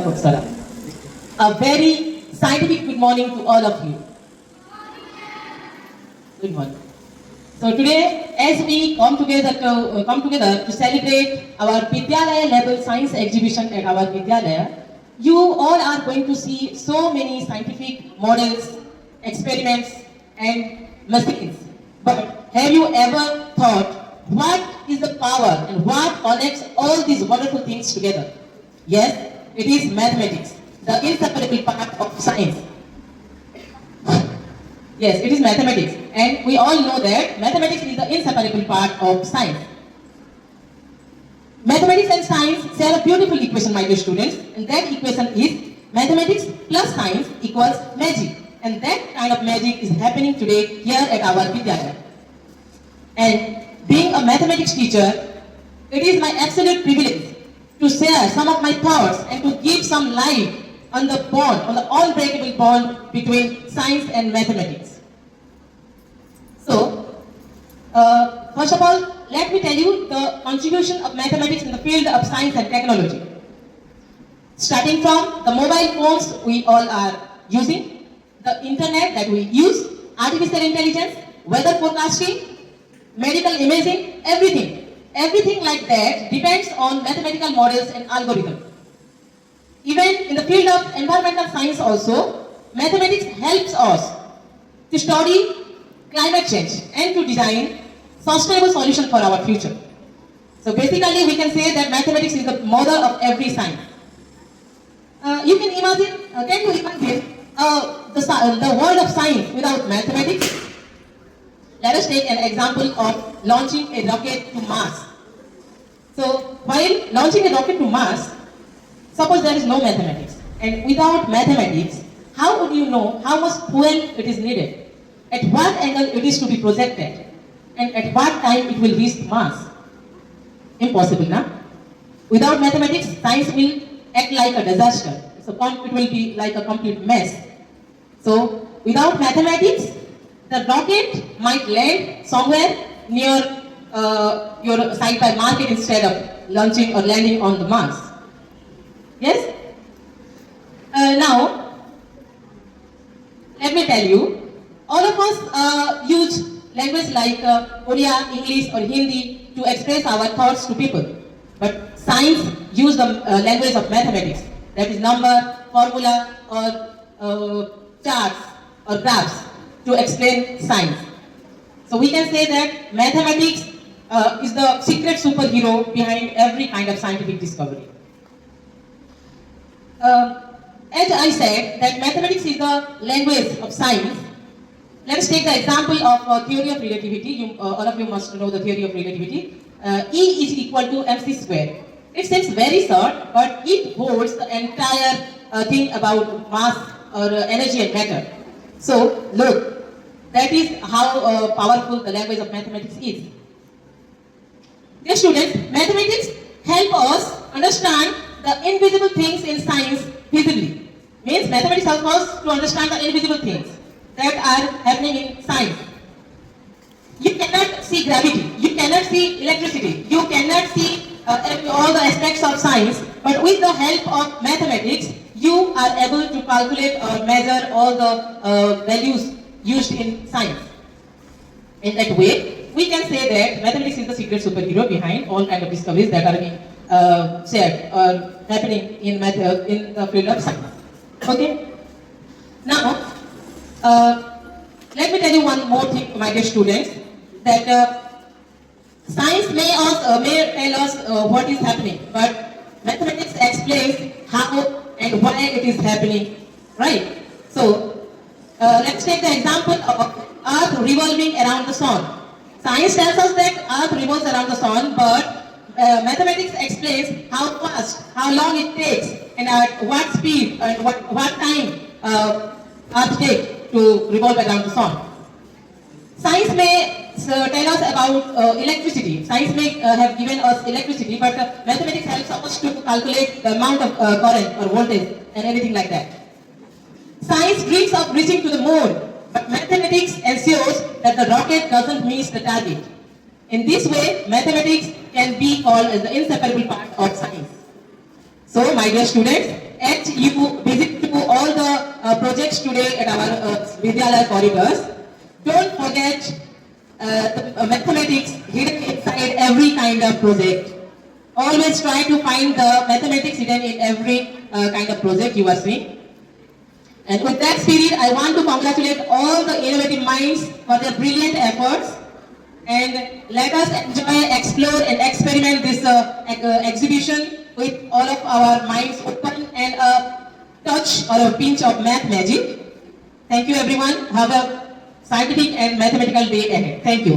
Upsala. A very scientific good morning to all of you. Good morning. So today, as we come together to celebrate our Vidyalaya level science exhibition at our Vidyalaya, you all are going to see so many scientific models, experiments, and machines. But have you ever thought what is the power and what connects all these wonderful things together? Yes, it is mathematics, the inseparable part of science. Yes, it is mathematics. And we all know that mathematics is the inseparable part of science. Mathematics and science share a beautiful equation, my dear students. And that equation is mathematics plus science equals magic. And that kind of magic is happening today here at our Vidyalaya. And being a mathematics teacher, it is my absolute privilege to share some of my thoughts and to give some light on the bond, on the unbreakable bond between science and mathematics. So, first of all, let me tell you the contribution of mathematics in the field of science and technology. Starting from the mobile phones we all are using, the internet that we use, artificial intelligence, weather forecasting, medical imaging, everything. Everything like that depends on mathematical models and algorithms. Even in the field of environmental science also, mathematics helps us to study climate change and to design sustainable solution for our future. So basically we can say that mathematics is the mother of every science. Can you imagine the world of science without mathematics? Let us take an example of launching a rocket to Mars. So while launching a rocket to Mars, suppose there is no mathematics. And without mathematics, how would you know how much fuel it is needed? At what angle it is to be projected? And at what time it will reach Mars? Impossible, na? Without mathematics, science will act like a disaster. So it will be like a complete mess. So without mathematics, the rocket might land somewhere near your site by market instead of launching or landing on the Mars. Yes? Now, let me tell you, all of us use language like Oriya, English or Hindi to express our thoughts to people. But science uses the language of mathematics, that is number, formula or charts or graphs to explain science. So we can say that mathematics is the secret superhero behind every kind of scientific discovery. As I said, that mathematics is the language of science. Let's take the example of theory of relativity. All of you must know the theory of relativity. E is equal to mc square. It seems very short, but it holds the entire thing about mass or energy and matter. So, look, that is how powerful the language of mathematics is. Dear students, mathematics help us understand the invisible things in science visibly. Means mathematics helps us to understand the invisible things that are happening in science. You cannot see gravity, you cannot see electricity, you cannot see all the aspects of science, but with the help of mathematics, you are able to calculate or measure all the values used in science. In that way, we can say that mathematics is the secret superhero behind all kinds of discoveries that are being shared or happening in the field of science. Okay? Now, let me tell you one more thing, my dear students, that science may tell us what is happening, but mathematics explains how and why it is happening, right? So, let's take the example of Earth revolving around the Sun. Science tells us that Earth revolves around the Sun, but mathematics explains how fast, how long it takes, and at what speed and what time Earth takes to revolve around the Sun. Science may tell us about electricity. Science may have given us electricity, but mathematics helps us to calculate the amount of current or voltage and anything like that. Science dreams of reaching to the moon, but mathematics ensures that the rocket doesn't miss the target. In this way, mathematics can be called as the inseparable part of science. So, my dear students, as you visit to all the projects today at our Vidyalaya corridors, don't forget the mathematics hidden inside every kind of project. Always try to find the mathematics hidden in every kind of project you are seeing. And with that spirit, I want to congratulate all the innovative minds for their brilliant efforts. And let us enjoy, explore and experiment this exhibition with all of our minds open and a touch or a pinch of math magic. Thank you everyone. Have a scientific and mathematical day ahead. Thank you.